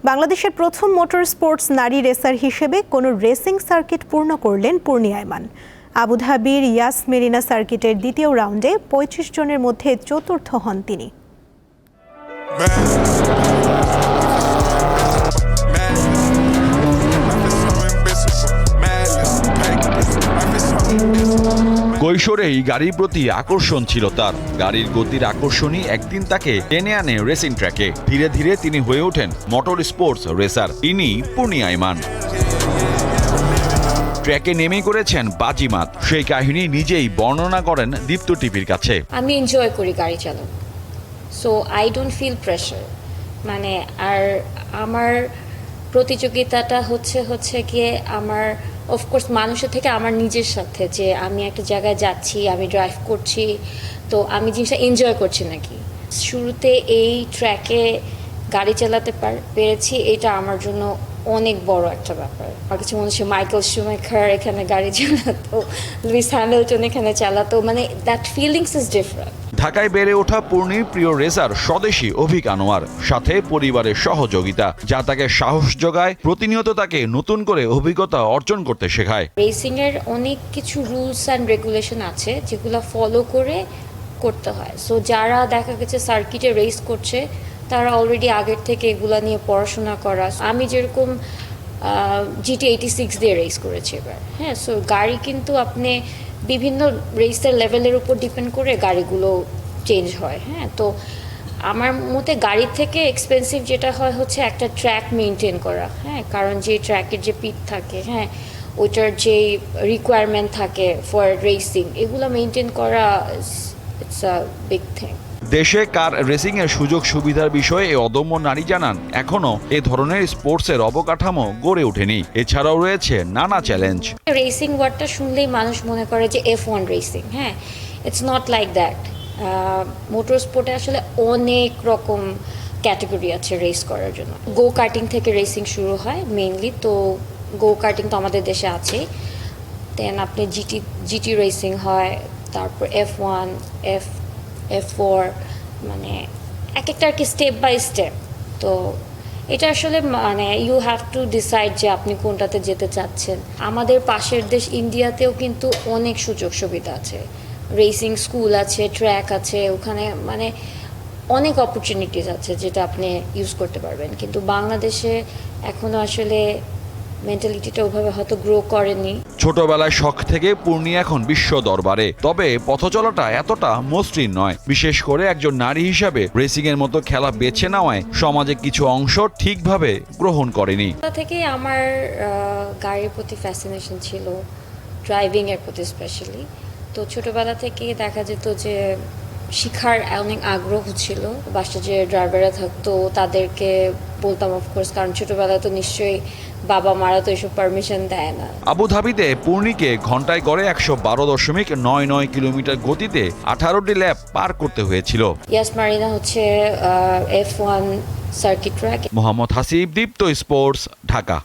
বাংলাদেশের প্রথম motor sports নারী রেসার হিসেবে কোনো রেসিং সার্কিট পূর্ণ করলেন পূর্ণিয়া ইমান। আবুধাবির ইয়াস মেরিনা সার্কিটের দ্বিতীয় রাউন্ডে ৩৫ জনের মধ্যে চতুর্থ হন তিনি। কৈশোরেই গাড়ির প্রতি আকর্ষণ ছিল তার। গাড়ির গতির আকর্ষণই একদিন তাকে টেনে আনে রেসিং ট্র্যাকে। ধীরে ধীরে তিনি হয়ে ওঠেন মোটর স্পোর্টস রেসার। ইনি পূর্ণিয়া ইমান। ট্র্যাকে নেমে করেছেন বাজিমাত। সেই কাহিনী নিজেই বর্ণনা করেন দীপ্ত টিভির কাছে। আমি এনজয় করি গাড়ি চালানো, so I don't feel pressure. মানে আর আমার প্রতিযোগিতাটা হচ্ছে গিয়ে আমার অফকোর্স মানুষের থেকে আমার নিজের সাথে, যে আমি একটা জায়গায় যাচ্ছি, আমি ড্রাইভ করছি, তো আমি জিনিসটা এনজয় করছি নাকি। শুরুতে এই ট্র্যাকে গাড়ি চালাতে পেরেছি, এটা আমার জন্য অনেক বড় একটা ব্যাপার। আমার কাছে মনে হচ্ছে মাইকেল শুমেখার এখানে গাড়ি চালাতো, লুইস হ্যামিল্টন এখানে চালাতো, মানে দ্যাট ফিলিংস ইজ ডিফারেন্ট। ঢাকায় বেড়ে ওঠা পূর্ণির প্রিয় রেসার স্বদেশী অভিক আনোয়ার, সাথে পরিবারের সহযোগিতা, যা তাকে সাহস যোগায়, প্রতিনিয়ত তাকে নতুন করে অভিজ্ঞতা অর্জন করতে শেখায়। রেসিং এর অনেক কিছু রুলস অ্যান্ড রেগুলেশন আছে যেগুলো ফলো করে করতে হয়। সো যারা দেখা গেছে সার্কিটে রেস করছে তারা অলরেডি আগের থেকে এগুলা নিয়ে পড়াশোনা করা। আমি যেরকম GT86 দিয়ে রেস করেছি এবার, হ্যাঁ। সো গাড়ি কিন্তু আপনি বিভিন্ন রেসের লেভেলের উপর ডিপেন্ড করে গাড়িগুলো চেঞ্জ হয়, হ্যাঁ। তো আমার মতে গাড়ির থেকে এক্সপেন্সিভ যেটা হয় হচ্ছে একটা ট্র্যাক মেনটেন করা, হ্যাঁ। কারণ যে ট্র্যাকের যে পিচ থাকে, হ্যাঁ, ওইটার যে রিকোয়ারমেন্ট থাকে ফর রেসিং, এগুলো মেনটেন করা ইটস আ বিগ থিং। দেশে কার রেসিং এর সুযোগ সুবিধার বিষয়ে এই অদম্য নারী জানান, এখনো এ ধরনের স্পোর্টসের অবকাঠামো গড়ে ওঠেনি। এছাড়াও রয়েছে নানা চ্যালেঞ্জ। রেসিং ওয়ার্ডটা শুনলেই মানুষ মনে করে যে F1 রেসিং, হ্যাঁ। It's not like that. Motor স্পোর্টে আসলে অনেক রকম ক্যাটাগরি আছে রেস করার জন্য। গো কার্টিং থেকে রেসিং শুরু হয় মেইনলি, তো গো কার্টিং তো আমাদের দেশে আছেই। দেন আপনি জিটি রেসিং হয়, তারপর F1, F4, মানে এক একটা আর কি স্টেপ বাই স্টেপ। তো এটা আসলে মানে ইউ হ্যাভ টু ডিসাইড যে আপনি কোনটাতে যেতে চাচ্ছেন। আমাদের পাশের দেশ ইন্ডিয়াতেও কিন্তু অনেক সুযোগ সুবিধা আছে, রেসিং স্কুল আছে, ট্র্যাক আছে, ওখানে মানে অনেক অপরচুনিটিস আছে যেটা আপনি ইউজ করতে পারবেন। কিন্তু বাংলাদেশে এখনো আসলে মেন্টালিটিটা ওভাবে হয়তো গ্রো করেনি। ছোটবেলায় শখ থেকে পূর্ণিয়া এখন বিশ্ব দরবারে। তবে পথ চলাটা এতটা মসৃণ নয়। বিশেষ করে একজন নারী হিসাবে রেসিং এর মতো খেলা বেছে নেওয়ায় সমাজে কিছু অংশ ঠিকভাবে গ্রহণ করেনি। থেকে আমার গাড়ির প্রতি ফ্যাসিনেশন ছিল, ড্রাইভিং এর প্রতি স্পেশালি। তো ছোটবেলা থেকে দেখা যেত যে শিখার অনেক আগ্রহ ছিল। বাসায় যে ড্রাইভাররা থাকতো তাদেরকে বলতাম অফকোর্স, কারণ ছোটবেলায় তো নিশ্চয়ই বাবা মারা তো এসব পারমিশন দেয় না। আবুধাবিতে পূর্ণিকে ঘন্টায় গড়ে ১১২.৯৯ কিলোমিটার গতিতে 18টি ল্যাপ পার করতে হয়েছিল। ইয়াস মেরিনা হচ্ছে F1 circuit track. Mohammad Hasib, Deepto sports, Dhaka.